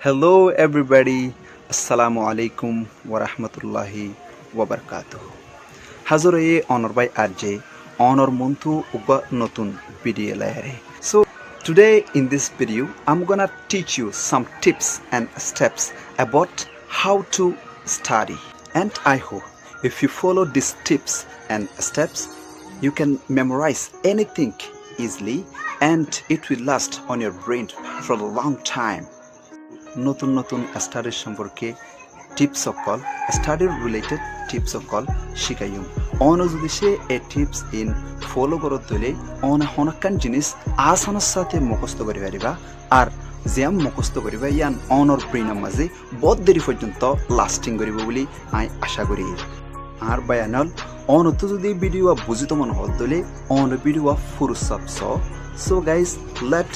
Hello, everybody. Assalamu alaikum wa rahmatullahi wa barakatuh. Hazore honor by RJ, honor muntu uba notun video lahere. So today in this video, I'm gonna teach you some tips and steps about how to study. And I hope if you follow these tips and steps, you can memorize anything easily and it will last on your brain for a long time. নতুন নতুন স্টাডির সম্পর্কে tips সকল study related tips সকল শিখাইম on যদি সে এ tips in follow করত দিলে on হনকান জিনিস আসানোর সাথে মুখস্থ করি পারিবা আর জিয়াম মুখস্থ করিবা ইয়ান অনর ব্রেইনের মাঝে বহুত দেরি পর্যন্ত লাস্টিং করিব বলি আই আশা করি আর বায়ানল অনত যদি ভিডিও বুঝিত মন হল দিলে on video full so guys let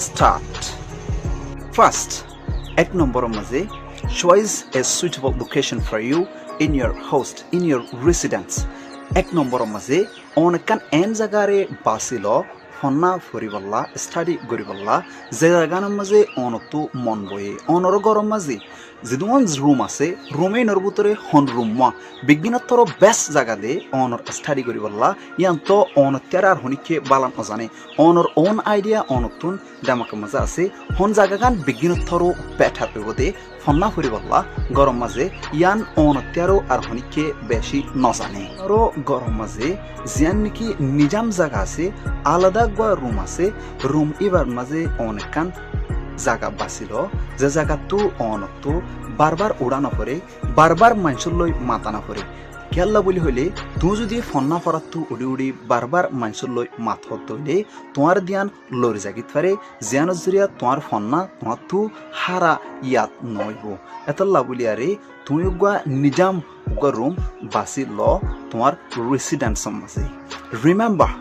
start first Ek number maze choose a suitable location for you in your host in your residence. Ek number maze on kan en jagare basilo honna foriballa study goriballa jagana maze onotu mon boye onor gorom maze jidon room ase room e norbutore hon room ma bignatoro best jaga de onor study goriballa yanto on terar honike balan ozane onor own idea onotun damak maze ase hon jaga kan bignatoro better pebode honna foriballa gorom maze yan on tero ar honike beshi nozane ro gorom maze jian niki nijam jaga ase alada gwa room ase room ibar maze onekan জায়গা বাছিল যে জায়গাটো অনতো বারবার উড়ানো পরে বারবার মানুষের লই মাতা না পরে কেল্লা বলি হইলে তুই যদি ফন্না ফরাতো উড়ি উড়ি বারবার মানুষের লই মাত হইলে তোমার ধ্যান লড়ি জাগিত পারে জিয়ান জরিয়া তোমার ফন্না তোমার তু হারা ইয়াত নইব এতল্লা বলি আরে তুমি গা নিজাম গা রুম বাসি ল তোমার রেসিডেন্সম আছে remember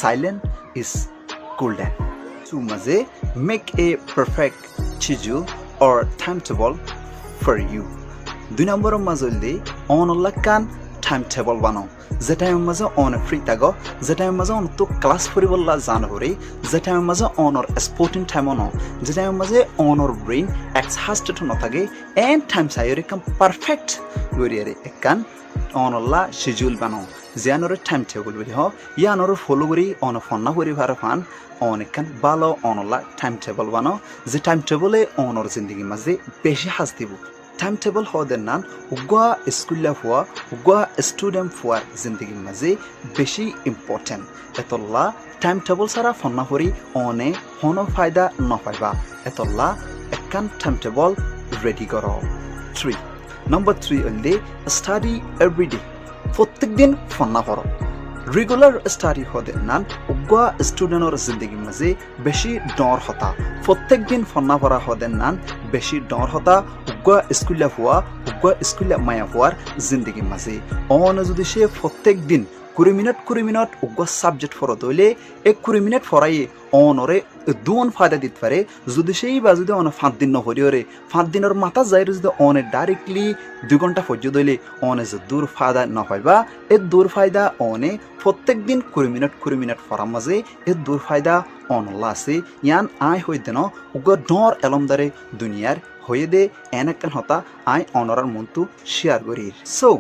silent is golden maze make a perfect schedule or timetable for you. 2 number mazolde on lakan timetable bano যে টাইম মাঝে অন ফ্রি থাকো যে টাইম মাঝে অন তো ক্লাস করিবল্লা জান হরে যে টাইম মাঝে অনর স্পোর্টিং টাইম অন যে টাইম মাঝে অনর ব্রেইন এক্সহাস্টেড ন থাকে এন্ড টাইম সাইরে কাম পারফেক্ট গরিয়ারে একান অনলা শিডিউল বানাও জিয়ানর টাইম টেবল বলি হ ইয়ানর ফলো করি অন ফন্না করি ভার ফান অনেকখান ভালো অনলা টাইম টেবল বানাও যে টাইম টেবলে অনর জিন্দগি মাঝে বেশি হাস দিব টাইম টেবল হদের নান উগা স্কুলে ফুয়া উগা স্টুডেন্ট ফুয়ার জিন্দগি মাঝে বেশি ইম্পর্টেন্ট এতল্লা টাইম টেবল সারা ফন্না করি অনে হন ফায়দা নপাইবা এতল্লা একখান টাইম টেবল রেডি করো 3 নাম্বার 3 হইলে স্টাডি এভরিডে প্রত্যেক দিন ফন্না করো রেগুলার স্টাডি হদের নান উগা স্টুডেন্টর জিন্দগি মাঝে বেশি ডর হতা প্রত্যেক দিন ফন্না পড়া হদের নান বেশি ডর হতা উগা স্কুলে ফুয়া উগা স্কুলে মায়া ফুয়ার জিন্দগি মাঝে অন যদি সে প্রত্যেক দিন 20 মিনিট উগা সাবজেক্ট ফরত হইলে 20 মিনিট ফরাইয়ে অনরে দুন ফায়দা দিতে পারে যদি সেই বা যদি অন 5 দিন নপরিওরে 5 দিনের মাথা যাই যদি অনে ডাইরেক্টলি 2 ঘন্টা পর্যন্ত হইলে অনে যে দূর ফায়দা না পাইবা এ দূর ফায়দা অনে প্রত্যেক দিন 20 মিনিট ফরার মাঝে এ দূর ফায়দা অনলা আছে ইয়ান আই হইতে ন উগা ডর এলমদারে দুনিয়ার হয়ে দে এনেকান হতা আই অনরার মন্তু শেয়ার করি সো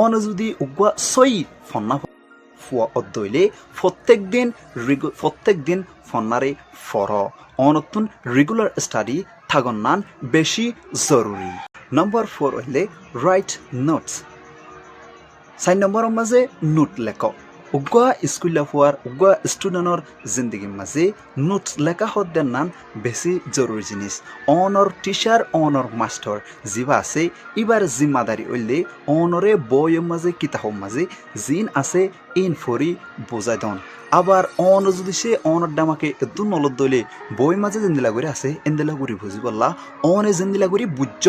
অন যদি উগা সই ফন্না ফুয়া অদ্দইলে প্রত্যেক দিন ফন্নারে ফর অনতুন রেগুলার স্টাডি থাগন নান বেশি জরুরি নাম্বার 4 হইলে রাইট নোটস 4 নম্বর মাঝে নোট লেখ উগা স্কুলে ফুয়ার উগা স্টুডেন্টর জিন্দগি মাঝে নোট লেখা হদের নান বেশি জরুরি জিনিস অনর টিচার অনর মাস্টার জিবা আছে এবার জিম্মাদারি হইলে অনরে বইয়ের মাঝে কিতাব মাঝে জিন আছে ইন ফরি বোঝাই দন আবার অন যদি সে অনর ডামাকে এদু নলত দইলে বই মাঝে জিন্দিলা করে আছে এন্দিলা করে বুঝি বললা অনে জিন্দিলা করে বুঝছ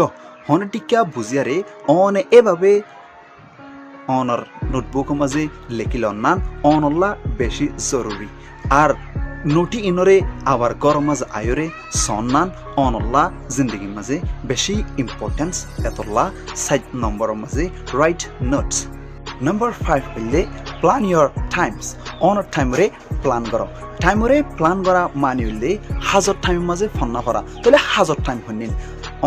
হনে টিকা বুঝিয়ারে অনে এভাবে অনর নোটবুক মাঝে লেখিল নান অনল্লা বেশি জরুরি আর নোটি ইনরে আবার গরম মাঝে আয়রে সন্নান অনল্লা জিন্দগি মাঝে বেশি ইম্পর্টেন্স এতল্লা 7 নম্বর মাঝে রাইট নোটস নাম্বার 5 হইলে প্ল্যান ইয়োর টাইমস অনর টাইমরে প্ল্যান করো টাইমরে প্ল্যান করা মানে হইলে হাজার টাইম মাঝে ফন্না করা তাহলে হাজার টাইম হইনিন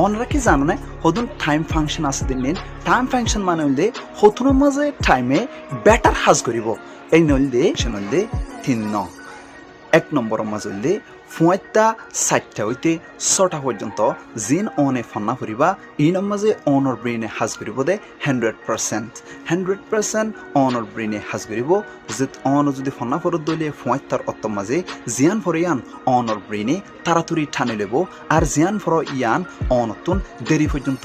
অনরা কি জানো না হদুন টাইম ফাংশন আছে দিন টাইম ফাংশন মানে হইলে হতুনের মাঝে টাইমে বেটার হাজ করিব এই নইলে শুনলে 3 এক নম্বরের মাঝে হইলে 5টা হইতে 6টা পর্যন্ত জিন অনে ফন্না ফুরিবা ইনর মাঝে অনর ব্রেইনে হাজ করিব দে 100% অনর ব্রেইনে হাজ করিব যে অন যদি ফন্না ফরত দলে 5টার অত্ত মাঝে জিয়ান ফরিয়ান অনর ব্রেইনে তাড়াতাড়ি ঠানে লেব আর জিয়ান ফর ইয়ান অনতুন দেরি পর্যন্ত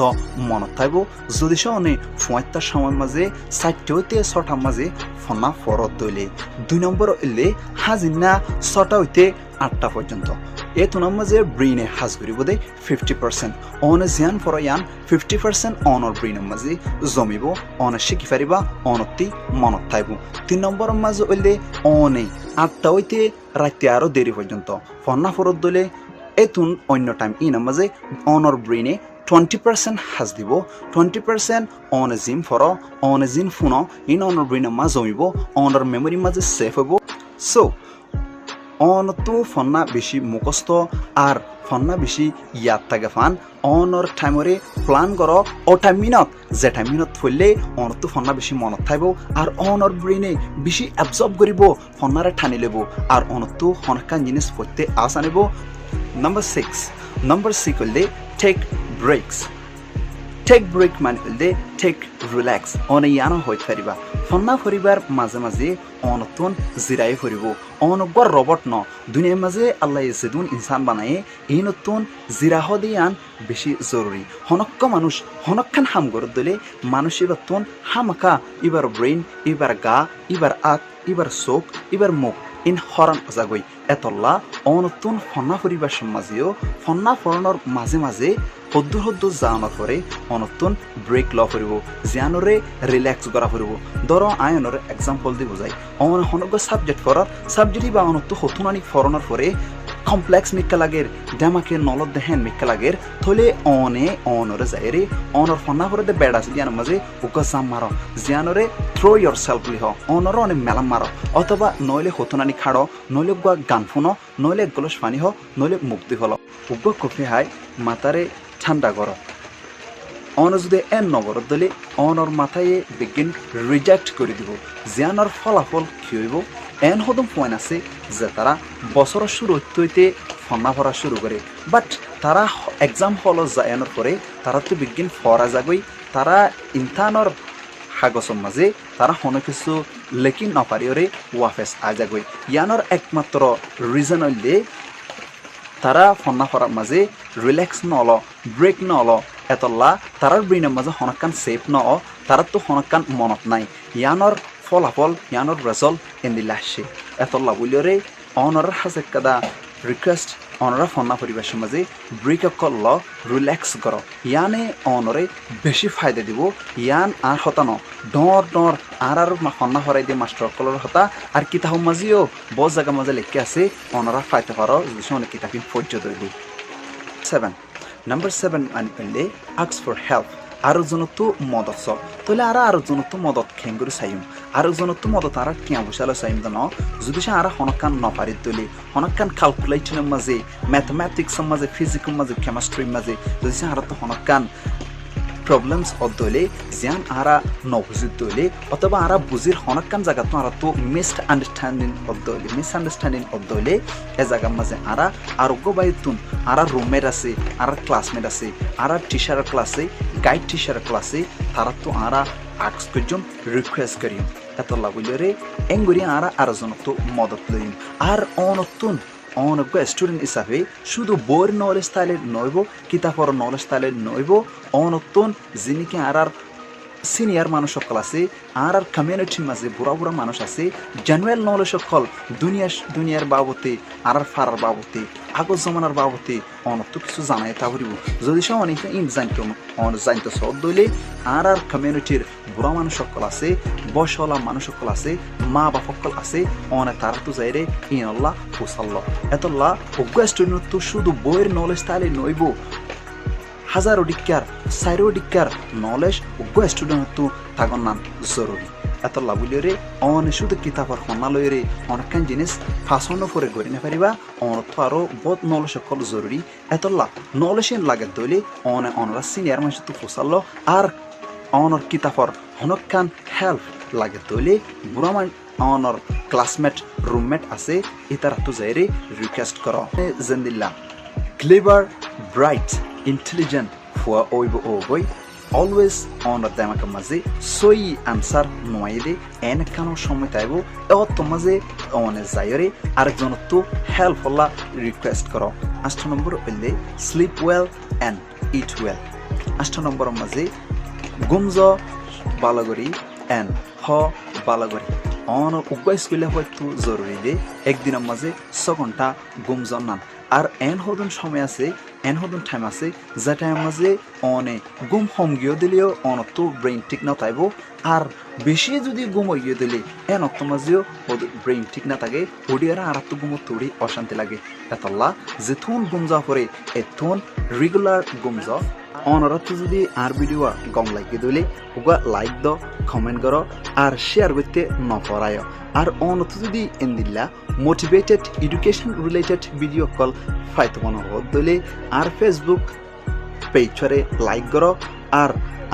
মনত থাকব যদি সনে 5টার সময় মাঝে 4টা হইতে 6টার মাঝে ফন্না ফরত দলে 2 নম্বর হইলে হাজিনা 6টা হইতে 8টা পর্যন্ত এ তুনার মাঝে ব্রেইনে হাজ করিব দে 50% অনে জিয়ান ফর ইয়ান 50% অনর ব্রেইনের মাঝে জমিব অনে শিখি পারিবা অনতি মনত থাকব 3 নম্বরের মাঝে হইলে অনে 8টা হইতে রাতে আরো দেরি পর্যন্ত ফন্না ফরত দলে এতুন অন্য টাইম ইনার মাঝে অনর ব্রেইনে 20% হাজ দিব 20% অন জিম ফর অন জিন ফোন ইন অনর ব্রেইনের মাঝে জমিব অনর মেমোরি মাঝে সেভ হইব সো অনতো ফন্না বেশি মুখস্থ আর ফন্না বেশি ইয়াদ থাকে ফান অনর টাইমরে প্ল্যান করো ওটা মিনত যেটা মিনত ফুললে অনতো ফন্না বেশি মনত থাকব আর অনর ব্রেইনে বেশি অ্যাবজর্ব করিব ফন্নারে ঠানি লেব আর অনতো হনকান জিনিস পড়তে আস আনিব নাম্বার 6 হইলে টেক ব্রেকস টেক ব্রেক মানে হইলে টেক রিল্যাক্স অনে ইয়ানো হইতে পারিবা ফন্না ফরিবার মাঝে মাঝে অনতন জিরাই ফুরিব অনগর রবট ন দুনিয়ার মাঝে আল্লাহ যেদুন ইনসান বানায়ে এই নতুন জিরাহ দিয়ান বেশি জরুরি হনক্ক মানুষ হনক্ষান হাম গর দলে মানুষের রতন হামাকা ইবার ব্রেইন ইবার গা ইবার আত ইবার চোখ ইবার মুখ ইন হরান জাগই এতল্লা অনতুন ফন্না ফরিবার সমাজেও ফন্না ফরণর মাঝে মাঝে হদ্দু জানার পরে অনতুন ব্রেক ল ফুরিব জিয়ানরে রিল্যাক্স করা ফুরিব ধরো আয়নরে এক্সাম্পল দি বুঝাই অন হনগ সাবজেক্ট ফরার সাবজেক্ট বা অনত্ব হতুনানি ফরণর পরে কমপ্লেক্স মিক্কা লাগের ডেমাকে নলত দেহেন মিক্কা লাগের থলে অনে অনরে যায়রে অনর ফন্না ফরে দে বেড়া আছে জিয়ানোর মাঝে উকা জাম মারো জিয়ানরে থ্রো ইয়োর সেলফ লিহ অনর অনে মেলাম মারো অথবা নইলে হতুনানি খাড়ো নইলে গুয়া গান ফুনো নইলে গলস পানি হ নইলে মুক্তি হল উগ্র কফি হাই মাতারে ঠান্ডা করো অন যদি এন নগরত দলে অনর মাথায় বিগিন রিজেক্ট করে দিব জিয়ানোর ফলাফল কি হইব এন হদম পয়েন্ট আছে যে তারা বছরের শুরু হইতে ফন্না ভরা শুরু করে বাট তারা এক্সাম হল যায়নোর পরে তারা তো বিজ্ঞান ফরা যাগই তারা ইনথানর হাগসর মাঝে তারা কোনো কিছু লেখি নপারিওরে ওয়াফেস আজাগই ইয়ানোর একমাত্র রিজন হইলে তারা ফন্না ফরার মাঝে রিল্যাক্স নল ব্রেক নল এতলা তারার ব্রেইনের মাঝে হনকান সেফ ন তারা তো হনকান মনত নাই ইয়ানোর ফলাফল ইয়ানোর রেজাল্ট ইন দি লাশে এতলা বলিওরে অনর হাজে কাদা রিকোয়েস্ট অনরা ফন্না পরিবেশের মাঝে ব্রেক করল রিল্যাক্স কর ইয়ানে অনরে বেশি ফায়দা দিব ইয়ান আর হতা ন ডর আর ফন্না হরাই দিয়ে মাস্টার কলর হতা আর কিতাব মাঝেও বস জায়গা মাঝে লেখকে আছে অনরা ফায়দা পারো যদি অনেক কিতাব পর্যন্ত দিলি 7 মানে আস্ক ফর হেল্প আরো জনতো মদত সব তাহলে আরো জনতো মদত খেঙ্গুরি চাইম আরো জনতো মদত আর কিয়া বসালো চাইম জান যদি সে আর হনকান নপারি তুলি হনকান ক্যালকুলেশনের মাঝে ম্যাথমেটিক্সের মাঝে ফিজিক্সের মাঝে কেমিস্ট্রির মাঝে যদি সে আর তো হনকান প্রবলেমস অদলে জিয়ান আরা নবুজিত দলে অথবা আরা বুজির হনকান জায়গা তো আরা তো মিসআন্ডারস্ট্যান্ডিং অদলে এ জায়গার মাঝে আরা আরোগ্য বাইতুন আরা রুমমেট আছে আরা ক্লাসমেট আছে আরা টিচারের ক্লাসে গাইড টিচারের ক্লাসে তারা তো আরা আক্স পর্যন্ত রিকোয়েস্ট করিম এত লাগুলরে এঙ্গুরি আরা আরো জনতো মদত লইম আর অনতুন অনজ্ঞ স্টুডেন্ট হিসাবে শুধু বইয়ের নলেজ তাহলে নইব কিতাবর নলেজ তাহলে নইব অনতুন যিনিকে আর সিনিয়র মানুষ সকল আছে আর কমিউনিটির মাঝে বুড়া মানুষ আছে জেনারেল নলেজ সকল দুনিয়ার বাবতে আর ফারার বাবতে আগর জমানার বাবতে অনত কিছু জানাই তা করিব যদি সে অনেক জানতো সব দইলে আর কমিউনিটির বুড়া মানুষ সকল আছে বয়সওয়ালা মানুষ সকল আছে মা বাপ সকল আছে অনে তারা তো যাইরে ইনল্লাহ হুসাল্লাহ এতল্লাহ অজ্ঞ স্টুডেন্ট তো শুধু বইয়ের নলেজ তাহলে নইব হাজারো ডিক্কার চাইরো ডিক্কার নলেজ অজ্ঞ স্টুডেন্ট তো তাগর নাম জরুরি এত লাভুলিয়রে অনে শুধু কিতাবর হন্না লইরে অনেকখান জিনিস ফাঁসনো করে গড়ি না পারিবা অনর্থ আরও বহুত নলেজ সকল জরুরি এতলা নলেজেন লাগে দইলে অনে অনরা সিনিয়র মানুষ তো ফসাল আর অনর কিতাবর অনেকখান হেল্প লাগে দইলে বুড়া মান অনর ক্লাসমেট রুমমেট আছে ইতারা তো যাইরে রিকোয়েস্ট করো জেন্দিল্লা ক্লেভার ব্রাইট ইন্টেলিজেন্ট ফুয়া ওইব ও বই অলওয়েজ অনার দেমাকে মাঝে সই আনসার নোয়াইদে এন কেন সময় তাইব এত মাঝে অনে যাইরে আরেকজন তো হেল্প হল্লা রিকোয়েস্ট করো 8 নম্বর হইলে slip well and it well 8 নম্বরের মাঝে গুমজ বালাগরি অ্যান্ড হ বালাগরি অন উপায় স্কুলে হয়তো জরুরি দে একদিনের মাঝে 6 ঘন্টা গুমজন নান আর এন হদন সময় আছে এন হদন টাইম আছে যে টাইম মাঝে অনে গুম হম গিয়ে দিলেও অনত ব্রেইন ঠিক না তাইব আর বেশি যদি গুম গিয়ে দিলে এন অত মাঝেও ব্রেইন ঠিক না থাকে ওডিয়ারা আর তো গুম তোড়ি অশান্তি লাগে এতলা যেথুন গুম যা পরে এথুন রেগুলার গুম যা অনরাত যদি আর ভিডিও গম লাইক দিলে ওগা লাইক দ কমেন্ট করো আর শেয়ার করতে নপরায় আর অনত যদি এন্দিল্লা motivated education related video call ফাইতে মনে হত দিলে আর ফেসবুক পেজরে লাইক করো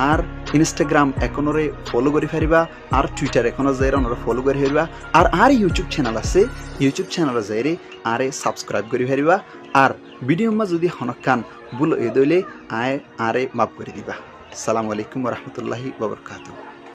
আর ইনস্টাগ্রাম এখনরে ফলো করে ফেরিবা আর টুইটার এখনো যাই ওনারা ফলো করে ফেরিবা আর ইউটিউব চ্যানেল আছে ইউটিউব চ্যানেল যাইরে আরে সাবস্ক্রাইব করে ফেরিবা আর ভিডিও মা যদি হনকান ভুল হয়ে দইলে আরে মাফ করে দিবা। আসসালামু আলাইকুম ওয়া রাহমাতুল্লাহি ওয়া বারাকাতুহু।